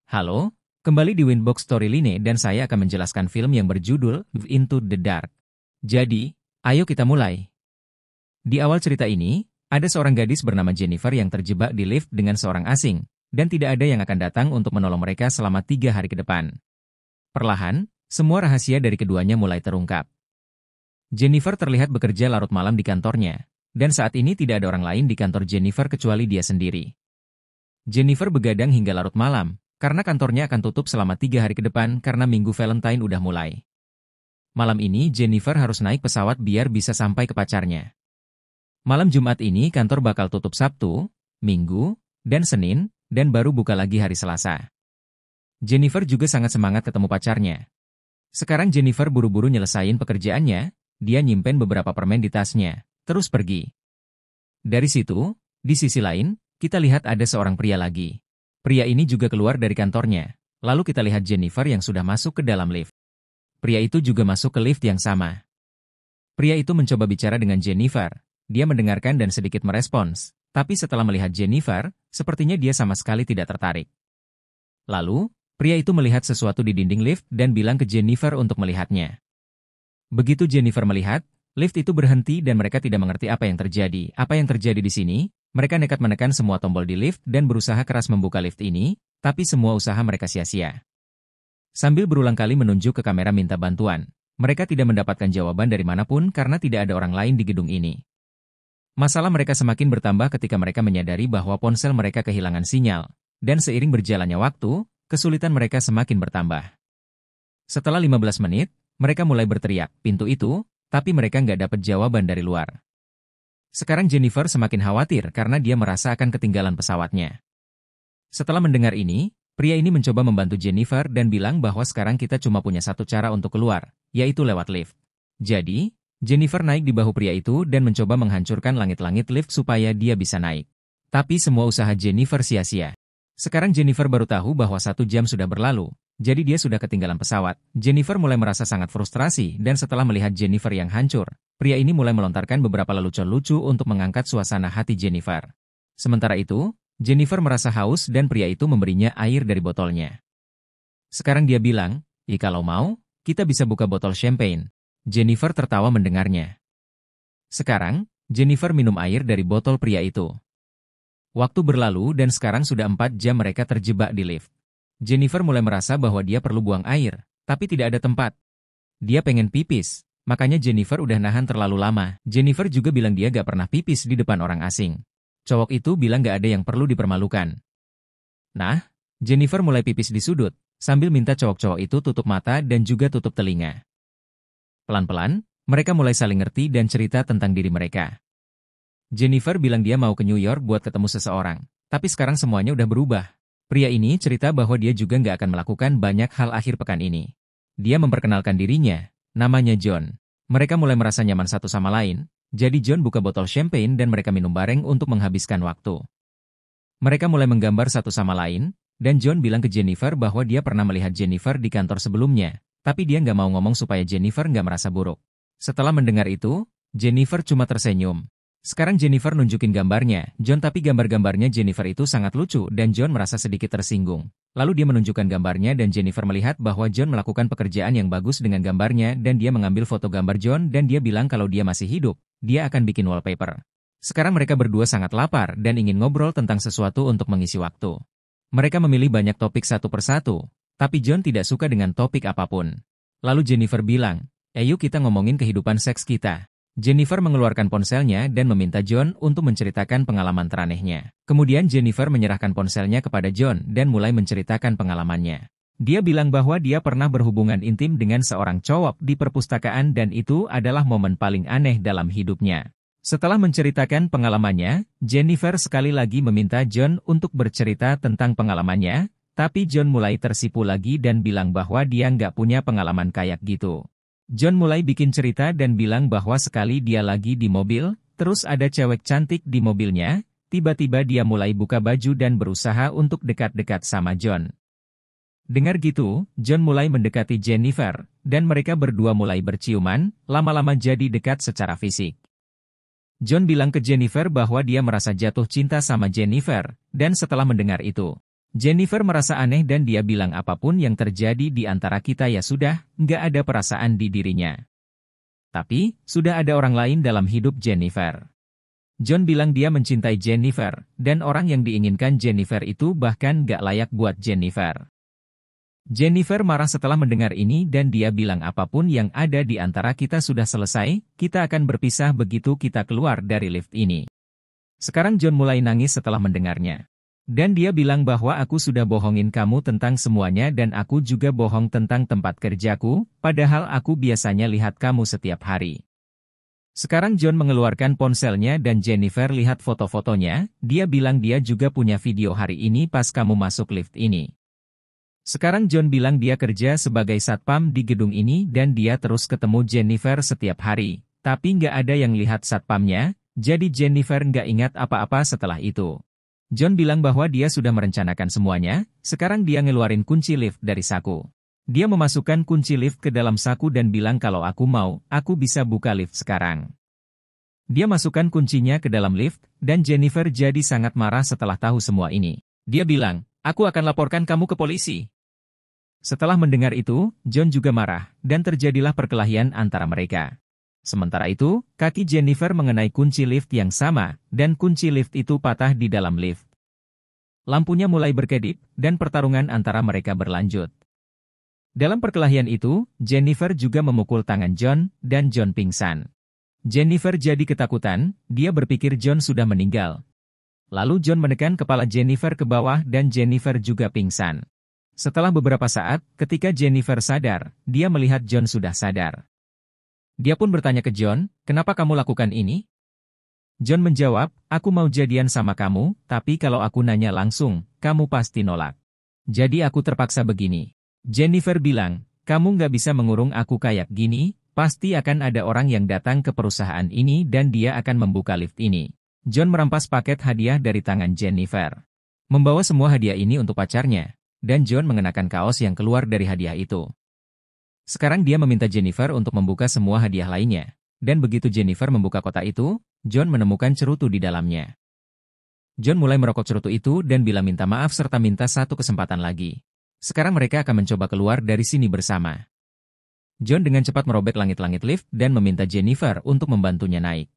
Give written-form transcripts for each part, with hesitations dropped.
Halo, kembali di Winbox Storyline dan saya akan menjelaskan film yang berjudul Into the Dark. Jadi, ayo kita mulai. Di awal cerita ini, ada seorang gadis bernama Jennifer yang terjebak di lift dengan seorang asing, dan tidak ada yang akan datang untuk menolong mereka selama 3 hari ke depan. Perlahan, semua rahasia dari keduanya mulai terungkap. Jennifer terlihat bekerja larut malam di kantornya, dan saat ini tidak ada orang lain di kantor Jennifer kecuali dia sendiri. Jennifer begadang hingga larut malam, karena kantornya akan tutup selama 3 hari ke depan karena Minggu Valentine udah mulai. Malam ini Jennifer harus naik pesawat biar bisa sampai ke pacarnya. Malam Jumat ini kantor bakal tutup Sabtu, Minggu, dan Senin, dan baru buka lagi hari Selasa. Jennifer juga sangat semangat ketemu pacarnya. Sekarang Jennifer buru-buru nyelesain pekerjaannya, dia nyimpen beberapa permen di tasnya, terus pergi. Dari situ, di sisi lain, kita lihat ada seorang pria lagi. Pria ini juga keluar dari kantornya. Lalu kita lihat Jennifer yang sudah masuk ke dalam lift. Pria itu juga masuk ke lift yang sama. Pria itu mencoba bicara dengan Jennifer. Dia mendengarkan dan sedikit merespons. Tapi setelah melihat Jennifer, sepertinya dia sama sekali tidak tertarik. Lalu, pria itu melihat sesuatu di dinding lift dan bilang ke Jennifer untuk melihatnya. Begitu Jennifer melihat, lift itu berhenti dan mereka tidak mengerti apa yang terjadi. Apa yang terjadi di sini? Mereka nekat menekan semua tombol di lift dan berusaha keras membuka lift ini, tapi semua usaha mereka sia-sia. Sambil berulang kali menunjuk ke kamera minta bantuan, mereka tidak mendapatkan jawaban dari manapun karena tidak ada orang lain di gedung ini. Masalah mereka semakin bertambah ketika mereka menyadari bahwa ponsel mereka kehilangan sinyal, dan seiring berjalannya waktu, kesulitan mereka semakin bertambah. Setelah 15 menit, mereka mulai berteriak, pintu itu, tapi mereka nggak dapat jawaban dari luar. Sekarang Jennifer semakin khawatir karena dia merasa akan ketinggalan pesawatnya. Setelah mendengar ini, pria ini mencoba membantu Jennifer dan bilang bahwa sekarang kita cuma punya satu cara untuk keluar, yaitu lewat lift. Jadi, Jennifer naik di bahu pria itu dan mencoba menghancurkan langit-langit lift supaya dia bisa naik. Tapi semua usaha Jennifer sia-sia. Sekarang Jennifer baru tahu bahwa 1 jam sudah berlalu, jadi dia sudah ketinggalan pesawat. Jennifer mulai merasa sangat frustrasi dan setelah melihat Jennifer yang hancur, pria ini mulai melontarkan beberapa lelucon lucu untuk mengangkat suasana hati Jennifer. Sementara itu, Jennifer merasa haus dan pria itu memberinya air dari botolnya. Sekarang dia bilang, kalau mau, kita bisa buka botol champagne. Jennifer tertawa mendengarnya. Sekarang, Jennifer minum air dari botol pria itu. Waktu berlalu dan sekarang sudah 4 jam mereka terjebak di lift. Jennifer mulai merasa bahwa dia perlu buang air, tapi tidak ada tempat. Dia pengen pipis, makanya Jennifer udah nahan terlalu lama. Jennifer juga bilang dia gak pernah pipis di depan orang asing. Cowok itu bilang gak ada yang perlu dipermalukan. Nah, Jennifer mulai pipis di sudut, sambil minta cowok-cowok itu tutup mata dan juga tutup telinga. Pelan-pelan, mereka mulai saling ngerti dan cerita tentang diri mereka. Jennifer bilang dia mau ke New York buat ketemu seseorang, tapi sekarang semuanya udah berubah. Pria ini cerita bahwa dia juga nggak akan melakukan banyak hal akhir pekan ini. Dia memperkenalkan dirinya, namanya John. Mereka mulai merasa nyaman satu sama lain, jadi John buka botol champagne dan mereka minum bareng untuk menghabiskan waktu. Mereka mulai menggambar satu sama lain, dan John bilang ke Jennifer bahwa dia pernah melihat Jennifer di kantor sebelumnya, tapi dia nggak mau ngomong supaya Jennifer nggak merasa buruk. Setelah mendengar itu, Jennifer cuma tersenyum. Sekarang Jennifer nunjukin gambarnya, John, tapi gambar-gambarnya Jennifer itu sangat lucu dan John merasa sedikit tersinggung. Lalu dia menunjukkan gambarnya dan Jennifer melihat bahwa John melakukan pekerjaan yang bagus dengan gambarnya dan dia mengambil foto gambar John dan dia bilang kalau dia masih hidup, dia akan bikin wallpaper. Sekarang mereka berdua sangat lapar dan ingin ngobrol tentang sesuatu untuk mengisi waktu. Mereka memilih banyak topik satu persatu, tapi John tidak suka dengan topik apapun. Lalu Jennifer bilang, yuk kita ngomongin kehidupan seks kita. Jennifer mengeluarkan ponselnya dan meminta John untuk menceritakan pengalaman teranehnya. Kemudian Jennifer menyerahkan ponselnya kepada John dan mulai menceritakan pengalamannya. Dia bilang bahwa dia pernah berhubungan intim dengan seorang cowok di perpustakaan dan itu adalah momen paling aneh dalam hidupnya. Setelah menceritakan pengalamannya, Jennifer sekali lagi meminta John untuk bercerita tentang pengalamannya, tapi John mulai tersipu lagi dan bilang bahwa dia nggak punya pengalaman kayak gitu. John mulai bikin cerita dan bilang bahwa sekali dia lagi di mobil, terus ada cewek cantik di mobilnya, tiba-tiba dia mulai buka baju dan berusaha untuk dekat-dekat sama John. Dengar gitu, John mulai mendekati Jennifer, dan mereka berdua mulai berciuman, lama-lama jadi dekat secara fisik. John bilang ke Jennifer bahwa dia merasa jatuh cinta sama Jennifer, dan setelah mendengar itu, Jennifer merasa aneh dan dia bilang apapun yang terjadi di antara kita ya sudah, nggak ada perasaan di dirinya. Tapi, sudah ada orang lain dalam hidup Jennifer. John bilang dia mencintai Jennifer, dan orang yang diinginkan Jennifer itu bahkan nggak layak buat Jennifer. Jennifer marah setelah mendengar ini dan dia bilang apapun yang ada di antara kita sudah selesai, kita akan berpisah begitu kita keluar dari lift ini. Sekarang John mulai nangis setelah mendengarnya. Dan dia bilang bahwa aku sudah bohongin kamu tentang semuanya dan aku juga bohong tentang tempat kerjaku, padahal aku biasanya lihat kamu setiap hari. Sekarang John mengeluarkan ponselnya dan Jennifer lihat foto-fotonya, dia bilang dia juga punya video hari ini pas kamu masuk lift ini. Sekarang John bilang dia kerja sebagai satpam di gedung ini dan dia terus ketemu Jennifer setiap hari, tapi nggak ada yang lihat satpamnya, jadi Jennifer nggak ingat apa-apa setelah itu. John bilang bahwa dia sudah merencanakan semuanya, sekarang dia ngeluarin kunci lift dari saku. Dia memasukkan kunci lift ke dalam saku dan bilang kalau aku mau, aku bisa buka lift sekarang. Dia masukkan kuncinya ke dalam lift, dan Jennifer jadi sangat marah setelah tahu semua ini. Dia bilang, aku akan laporkan kamu ke polisi. Setelah mendengar itu, John juga marah, dan terjadilah perkelahian antara mereka. Sementara itu, kaki Jennifer mengenai kunci lift yang sama, dan kunci lift itu patah di dalam lift. Lampunya mulai berkedip, dan pertarungan antara mereka berlanjut. Dalam perkelahian itu, Jennifer juga memukul tangan John, dan John pingsan. Jennifer jadi ketakutan, dia berpikir John sudah meninggal. Lalu John menekan kepala Jennifer ke bawah dan Jennifer juga pingsan. Setelah beberapa saat, ketika Jennifer sadar, dia melihat John sudah sadar. Dia pun bertanya ke John, kenapa kamu lakukan ini? John menjawab, aku mau jadian sama kamu, tapi kalau aku nanya langsung, kamu pasti nolak. Jadi aku terpaksa begini. Jennifer bilang, kamu nggak bisa mengurung aku kayak gini, pasti akan ada orang yang datang ke perusahaan ini dan dia akan membuka lift ini. John merampas paket hadiah dari tangan Jennifer. Membawa semua hadiah ini untuk pacarnya, dan John mengenakan kaos yang keluar dari hadiah itu. Sekarang dia meminta Jennifer untuk membuka semua hadiah lainnya. Dan begitu Jennifer membuka kotak itu, John menemukan cerutu di dalamnya. John mulai merokok cerutu itu dan bilang minta maaf serta minta satu kesempatan lagi. Sekarang mereka akan mencoba keluar dari sini bersama. John dengan cepat merobek langit-langit lift dan meminta Jennifer untuk membantunya naik.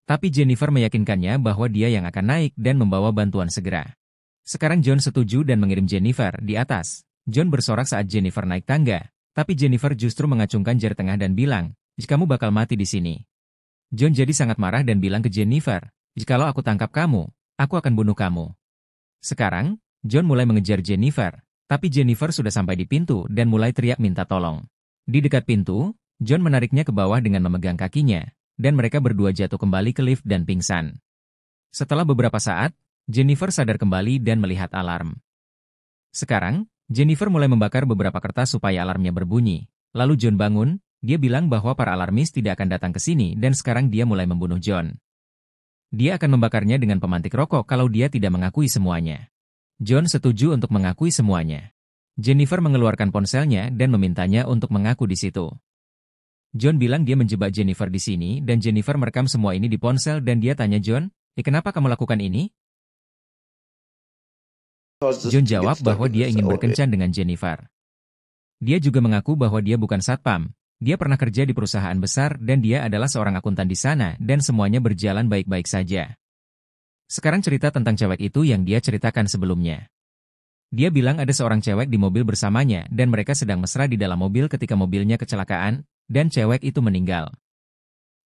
Tapi Jennifer meyakinkannya bahwa dia yang akan naik dan membawa bantuan segera. Sekarang John setuju dan mengirim Jennifer di atas. John bersorak saat Jennifer naik tangga. Tapi Jennifer justru mengacungkan jari tengah dan bilang, kamu bakal mati di sini. John jadi sangat marah dan bilang ke Jennifer, jikalau aku tangkap kamu, aku akan bunuh kamu. Sekarang, John mulai mengejar Jennifer, tapi Jennifer sudah sampai di pintu dan mulai teriak minta tolong. Di dekat pintu, John menariknya ke bawah dengan memegang kakinya, dan mereka berdua jatuh kembali ke lift dan pingsan. Setelah beberapa saat, Jennifer sadar kembali dan melihat alarm. Sekarang, Jennifer mulai membakar beberapa kertas supaya alarmnya berbunyi. Lalu John bangun, dia bilang bahwa para alarmis tidak akan datang ke sini dan sekarang dia mulai membunuh John. Dia akan membakarnya dengan pemantik rokok kalau dia tidak mengakui semuanya. John setuju untuk mengakui semuanya. Jennifer mengeluarkan ponselnya dan memintanya untuk mengaku di situ. John bilang dia menjebak Jennifer di sini dan Jennifer merekam semua ini di ponsel dan dia tanya John, kenapa kamu lakukan ini? John jawab bahwa dia ingin berkencan dengan Jennifer. Dia juga mengaku bahwa dia bukan satpam. Dia pernah kerja di perusahaan besar dan dia adalah seorang akuntan di sana dan semuanya berjalan baik-baik saja. Sekarang cerita tentang cewek itu yang dia ceritakan sebelumnya. Dia bilang ada seorang cewek di mobil bersamanya dan mereka sedang mesra di dalam mobil ketika mobilnya kecelakaan dan cewek itu meninggal.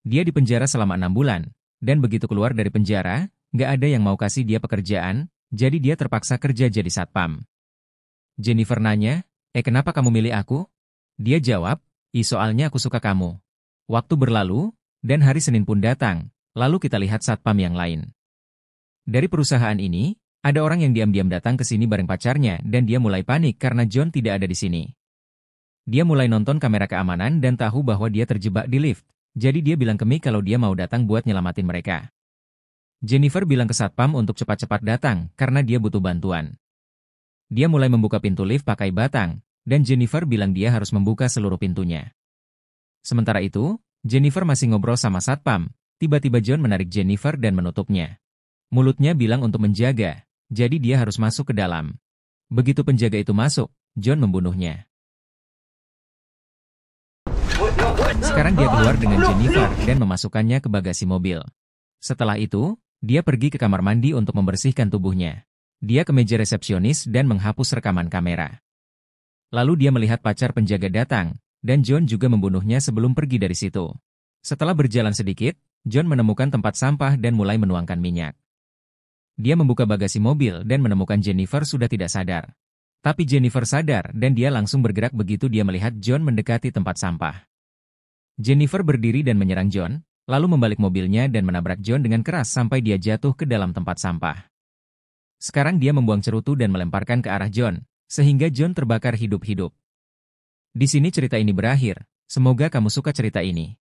Dia dipenjara selama 6 bulan dan begitu keluar dari penjara, nggak ada yang mau kasih dia pekerjaan. Jadi dia terpaksa kerja jadi satpam. Jennifer nanya, kenapa kamu milih aku? Dia jawab, soalnya aku suka kamu. Waktu berlalu, dan hari Senin pun datang, lalu kita lihat satpam yang lain. Dari perusahaan ini, ada orang yang diam-diam datang ke sini bareng pacarnya dan dia mulai panik karena John tidak ada di sini. Dia mulai nonton kamera keamanan dan tahu bahwa dia terjebak di lift, jadi dia bilang ke Mick kalau dia mau datang buat nyelamatin mereka. Jennifer bilang ke satpam untuk cepat-cepat datang karena dia butuh bantuan. Dia mulai membuka pintu lift pakai batang, dan Jennifer bilang dia harus membuka seluruh pintunya. Sementara itu, Jennifer masih ngobrol sama satpam, tiba-tiba John menarik Jennifer dan menutupnya. Mulutnya bilang untuk menjaga, jadi dia harus masuk ke dalam. Begitu penjaga itu masuk, John membunuhnya. Sekarang dia keluar dengan Jennifer dan memasukkannya ke bagasi mobil. Setelah itu, dia pergi ke kamar mandi untuk membersihkan tubuhnya. Dia ke meja resepsionis dan menghapus rekaman kamera. Lalu dia melihat pacar penjaga datang, dan John juga membunuhnya sebelum pergi dari situ. Setelah berjalan sedikit, John menemukan tempat sampah dan mulai menuangkan minyak. Dia membuka bagasi mobil dan menemukan Jennifer sudah tidak sadar. Tapi Jennifer sadar dan dia langsung bergerak begitu dia melihat John mendekati tempat sampah. Jennifer berdiri dan menyerang John, lalu membalik mobilnya dan menabrak John dengan keras sampai dia jatuh ke dalam tempat sampah. Sekarang dia membuang cerutu dan melemparkan ke arah John, sehingga John terbakar hidup-hidup. Di sini cerita ini berakhir. Semoga kamu suka cerita ini.